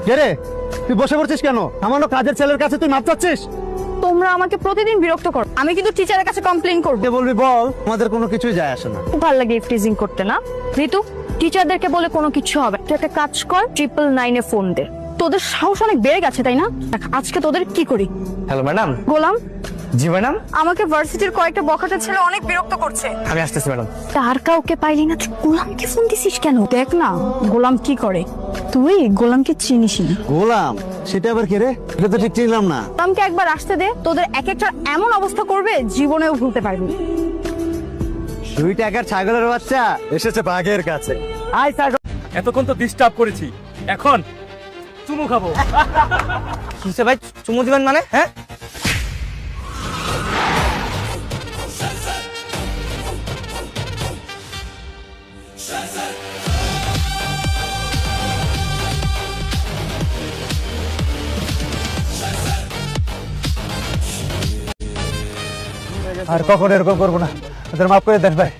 কে রে, তুই বসে পড়ছিস কেন? সামান্য কাজের ছেলের কাছে তুই মাপ চাচ্ছিস? তোমরা আমাকে প্রতিদিন বিরক্ত করো। আমি কিন্তু টিচারের কাছে কমপ্লেইন করব। কে বলবি বল, আমাদের কোনো কিছুই যায় আসে না। খুব ভালো লাগে ফ্রিজিং করতে না ঋতু। টিচারদেরকে বলে কোনো কিছু হবে। তুই একটা কাজ কর, 999 এ ফোন দে। তোদের সাহস অনেক বেড়ে গেছে তাই না? দেখ, আজকে তোদের কি করি। Hello madam. গোলাম, জি ম্যাডাম। আমাকে ভার্সিটির কয়েকটা বখাটে ছেলে অনেক বিরক্ত করছে। আমি আসতেছি ম্যাডাম। তার কাউকে পাইলি না, তুই গোলামকে ফোন দিছিস কেন? দেখ না গোলাম কি করে। তুই গোলামকে চিনিস না। গোলাম? সেটা আবার কে রে? এটা তো ঠিক চিনলাম না। গোলামকে একবার আসতে দে, তোদের এক একটা এমন অবস্থা করবে জীবনেও ভুলতে পারবি না। 2 টাকার ছাগলের বাচ্চা এসেছে বাঘের কাছে। আয় ছাগল। এতক্ষণ তো ডিস্টার্ব করেছি, এখন চুমু খাবো। কিসে ভাই চুমু দিবেন মানে? হ্যাঁ আর কখনো এরকম করবো না, ওদের মাফ করে দেন ভাই।